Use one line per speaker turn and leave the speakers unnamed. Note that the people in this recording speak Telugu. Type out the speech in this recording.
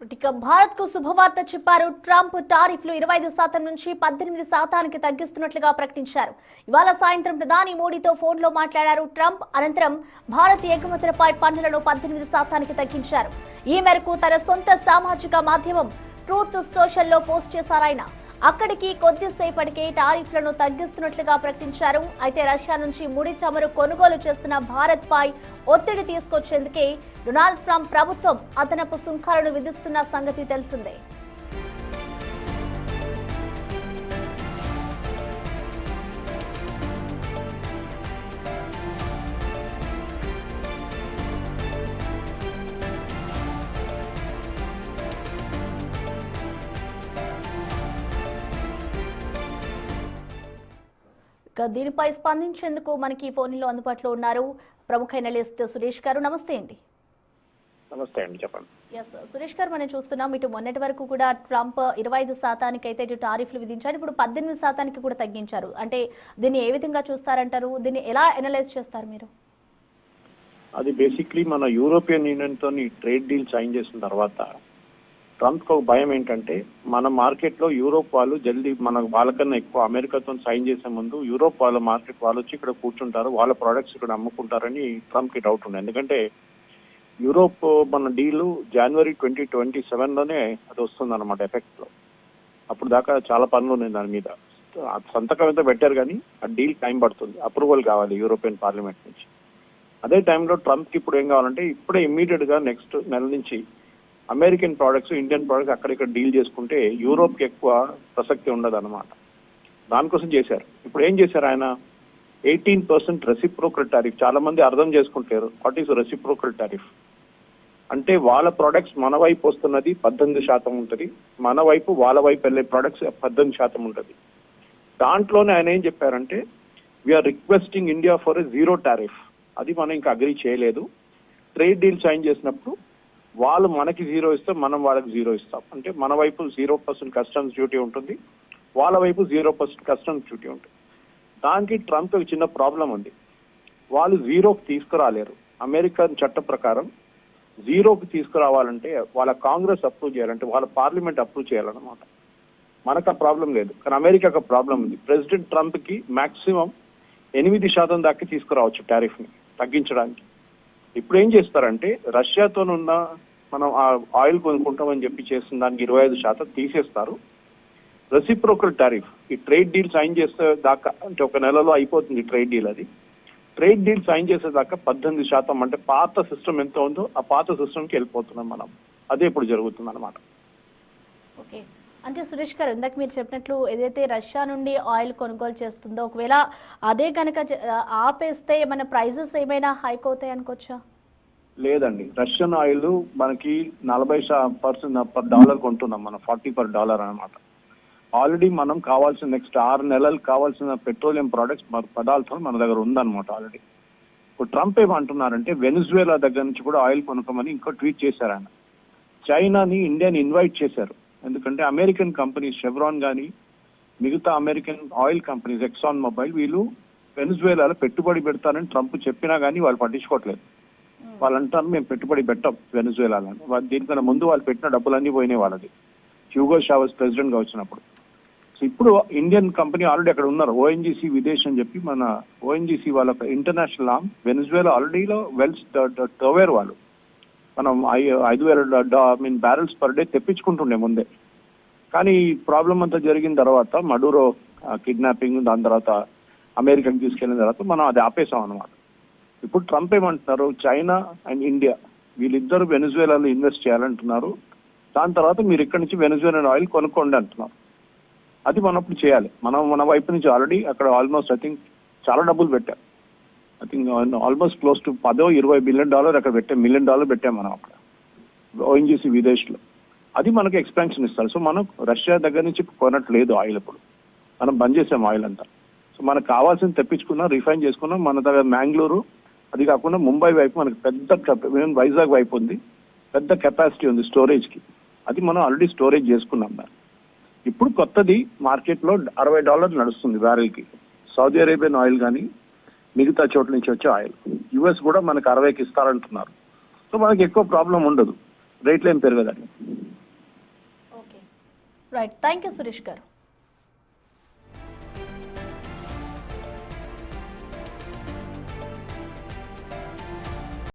ఇక భారత్ కు శుభవార్త చెప్పారు. ట్రంప్ టారిఫ్లు 25% నుంచి 18% తగ్గిస్తున్నట్లుగా ప్రకటించారు. ఇవాళ సాయంత్రం ప్రధాని మోడీతో ఫోన్లో మాట్లాడారు ట్రంప్. అనంతరం భారత్ ఎగుమతులపై పన్నులను 18% తగ్గించారు. ఈ మేరకు తన సొంత సామాజిక మాధ్యమం ట్రూత్ సోషల్లో పోస్ట్ చేశారాయన. అక్కడికి కొద్దిసేపటికే టారిఫ్లను తగ్గిస్తున్నట్లుగా ప్రకటించారు. అయితే రష్యా నుంచి ముడి చమురు కొనుగోలు చేస్తున్న భారత్ పై ఒత్తిడి తీసుకొచ్చేందుకే డొనాల్డ్ ట్రంప్ ప్రభుత్వం అదనపు సుంకాలను విధిస్తున్న సంగతి తెలిసిందే. దీనిపై స్పందించేందుకు మనకి ఫోన్లో అందుబాటులో ఉన్నారు ప్రముఖ అనలిస్ట్ సురేష్ గారు. నమస్తే అండి.
నమస్తే అండి, చెప్పండి.
ఎస్ సురేష్ గారు, మనం చూస్తున్నాం ఇటు మొన్నటి వరకు కూడా ట్రంప్ 25% అయితే ఇటు టారిఫ్లు విధించారు. ఇప్పుడు 18% కూడా తగ్గించారు. అంటే దీన్ని ఏ విధంగా చూస్తారంటారు? దీన్ని ఎలా అనలైజ్ చేస్తారు మీరు?
అది బేసిక్లీ మన యూరోపియన్ యూనియన్ తోని ట్రేడ్ డీల్ సైన్ చేసిన తర్వాత ట్రంప్ ఒక భయం ఏంటంటే మన మార్కెట్ లో యూరోప్ వాళ్ళు జల్దీ వాళ్ళకన్నా ఎక్కువ అమెరికాతో సైన్ చేసే ముందు యూరోప్ వాళ్ళ మార్కెట్ వాళ్ళు వచ్చి ఇక్కడ కూర్చుంటారు, వాళ్ళ ప్రొడక్ట్స్ ఇక్కడ అమ్ముకుంటారని ట్రంప్ కి డౌట్ ఉంది. ఎందుకంటే యూరోప్ మన డీల్ జనవరి 2027లోనే అది వస్తుంది అనమాట ఎఫెక్ట్ లో. అప్పుడు దాకా చాలా పనులు ఉన్నాయి దాని మీద. సంతకం అయితే పెట్టారు కానీ ఆ డీల్ టైం పడుతుంది, అప్రూవల్ కావాలి యూరోపియన్ పార్లమెంట్ నుంచి. అదే టైంలో ట్రంప్ కి ఇప్పుడు ఏం కావాలంటే ఇప్పుడే ఇమ్మీడియట్ గా నెక్స్ట్ నెల నుంచి అమెరికన్ ప్రోడక్ట్స్ ఇండియన్ ప్రోడక్ట్స్ అక్కడిక్కడ డీల్ చేసుకుంటే యూరోప్కి ఎక్కువ ప్రసక్తి ఉండదు అనమాట. దానికోసం చేశారు. ఇప్పుడు ఏం చేశారు ఆయన? 18% రెసిప్రోకల్ టారిఫ్. చాలా మంది అర్థం చేసుకుంటారు వాట్ ఈస్ రెసిప్రోకల్ టారిఫ్ అంటే. వాళ్ళ ప్రోడక్ట్స్ మన వైపు వస్తున్నది 18% ఉంటుంది, మన వైపు వాళ్ళ వైపు వెళ్ళే ప్రోడక్ట్స్ 18% ఉంటుంది. దాంట్లోనే ఆయన ఏం చెప్పారంటే we are requesting India for a zero tariff. అది మనం ఇంకా అగ్రీ చేయలేదు. ట్రేడ్ డీల్ సైన్ చేసినప్పుడు వాళ్ళు మనకి జీరో ఇస్తాం, మనం వాళ్ళకి జీరో ఇస్తాం. అంటే మన వైపు 0% కస్టమ్స్ డ్యూటీ ఉంటుంది, వాళ్ళ వైపు 0% కస్టమ్స్ డ్యూటీ ఉంటుంది. దానికి ట్రంప్ ఒక చిన్న ప్రాబ్లం ఉంది. వాళ్ళు జీరోకి తీసుకురాలేరు. అమెరికన్ చట్టం ప్రకారం జీరోకి తీసుకురావాలంటే వాళ్ళ కాంగ్రెస్ అప్రూవ్ చేయాలంటే వాళ్ళ పార్లమెంట్ అప్రూవ్ చేయాలన్నమాట. మనకు ఆ ప్రాబ్లం లేదు, కానీ అమెరికాకు ప్రాబ్లం ఉంది. ప్రెసిడెంట్ ట్రంప్ కి మాక్సిమం 8% దాకా తీసుకురావచ్చు టారిఫ్ ని తగ్గించడానికి. ఇప్పుడు ఏం చేస్తారంటే రష్యాతోనున్న మనం ఆ ఆయిల్ కొనుక్కుంటామని చెప్పి చేస్తున్న దానికి 25% తీసేస్తారు. రెసిప్రోకల్ టారిఫ్ ఈ ట్రేడ్ డీల్ సైన్ చేసే దాకా, అంటే ఒక నెలలో అయిపోతుంది ట్రేడ్ డీల్. అది ట్రేడ్ డీల్ సైన్ చేసేదాకా 18%, అంటే పాత సిస్టమ్ ఎంత ఉందో ఆ పాత సిస్టమ్కి వెళ్ళిపోతున్నాం మనం. అదే ఇప్పుడు జరుగుతుంది అనమాట.
ఓకే, అంటే సురేష్ గారు, ఇందాక మీరు చెప్పినట్లు ఏదైతే రష్యా నుండి ఆయిల్ కొనుగోలు చేస్తుందో ఒకవేళ అదే కనుక ఆపేస్తే మన ప్రైజెస్ ఏమైనా హైక్ అవుతాయి అనుకోవచ్చా?
లేదండి, రష్యన్ ఆయిల్ మనకి 40% పర్ డాలర్ కొంటున్నాం మనం, 40 per dollar అనమాట. ఆల్రెడీ మనం కావాల్సిన నెక్స్ట్ 6 నెలలకు కావాల్సిన పెట్రోలియం ప్రోడక్ట్స్ పదార్థాలు మన దగ్గర ఉందన్నమాట ఆల్రెడీ. ఇప్పుడు ట్రంప్ ఏమంటున్నారంటే వెనిజువేలా దగ్గర నుంచి కూడా ఆయిల్ కొనుక్కోమని ఇంకో ట్వీట్ చేశారు ఆయన. చైనాని ఇండియాని ఇన్వైట్ చేశారు. ఎందుకంటే అమెరికన్ కంపెనీస్ షెవ్రాన్ కానీ మిగతా American oil companies exon mobile వీళ్ళు వెనిజువేలాలో పెట్టుబడి పెడతారని ట్రంప్ చెప్పినా కానీ వాళ్ళు పట్టించుకోవట్లేదు. వాళ్ళు అంటారు మేము పెట్టుబడి పెట్టాం వెనిజువేలాలో. దీనికన్నా ముందు వాళ్ళు పెట్టిన డబ్బులన్నీ పోయినాయి వాళ్ళది, హ్యూగో షావెజ్ ప్రెసిడెంట్ గా వచ్చినప్పుడు. సో ఇప్పుడు ఇండియన్ కంపెనీ ఆల్రెడీ అక్కడ ఉన్నారు, ఓఎన్జీసీ విదేశ్ అని చెప్పి. మన ఓఎన్జీసీ వాళ్ళ ఇంటర్నేషనల్ ఆర్మ్ వెనిజువేలా ఆల్రెడీలో వెల్స్ టవేర్ వాళ్ళు మనం 5,000 బ్యారెల్స్ పర్ డే తెప్పించుకుంటుండే ముందే. కానీ ఈ ప్రాబ్లం అంతా జరిగిన తర్వాత మడూరో కిడ్నాపింగ్, దాని తర్వాత అమెరికాకి తీసుకెళ్లిన తర్వాత మనం అది ఆపేసాం అనమాట. ఇప్పుడు ట్రంప్ ఏమంటున్నారు, చైనా అండ్ ఇండియా వీళ్ళిద్దరు వెనిజువేలాలో ఇన్వెస్ట్ చేయాలంటున్నారు. దాని తర్వాత మీరు ఇక్కడి నుంచి వెనిజువేలా ఆయిల్ కొనుక్కోండి అంటున్నారు. అది మనం ఇప్పుడు చేయాలి. మనం మన వైపు నుంచి ఆల్రెడీ అక్కడ ఆల్మోస్ట్ ఐ థింక్ చాలా డబ్బులు పెట్టాం. I think almost close to $10-20 billion అక్కడ పెట్టాం, $1 మిలియన్ పెట్టాం మనం అక్కడ ఓఎన్జీసీ విదేశ్లో. అది మనకి ఎక్స్పాన్షన్ ఇస్తారు. సో మనం రష్యా దగ్గర నుంచి కొనట్లేదు ఆయిల్. ఇప్పుడు మనం బంద్ చేసాం ఆయిల్ అంతా. సో మనకు కావాల్సింది తెప్పించుకున్నాం, రిఫైన్ చేసుకున్నాం. మన దగ్గర మ్యాంగ్లూరు, అది కాకుండా ముంబై వైపు మనకి పెద్ద వైజాగ్ వైపు ఉంది, పెద్ద కెపాసిటీ ఉంది స్టోరేజ్కి. అది మనం ఆల్రెడీ స్టోరేజ్ చేసుకున్నాం దాన్ని. ఇప్పుడు కొత్తది మార్కెట్లో $60 నడుస్తుంది బ్యారెల్కి. సౌదీ అరేబియన్ ఆయిల్ కానీ మిగతా చోట్ల నుంచి వచ్చే ఆయిల్. యుఎస్ కూడా మనకు 60కి ఇస్తారంటున్నారు. సో మనకి ఎక్కువ ప్రాబ్లం ఉండదు, రేట్లు ఏం పెరగదండి.
రైట్, థ్యాంక్ యూ సురేష్ గారు.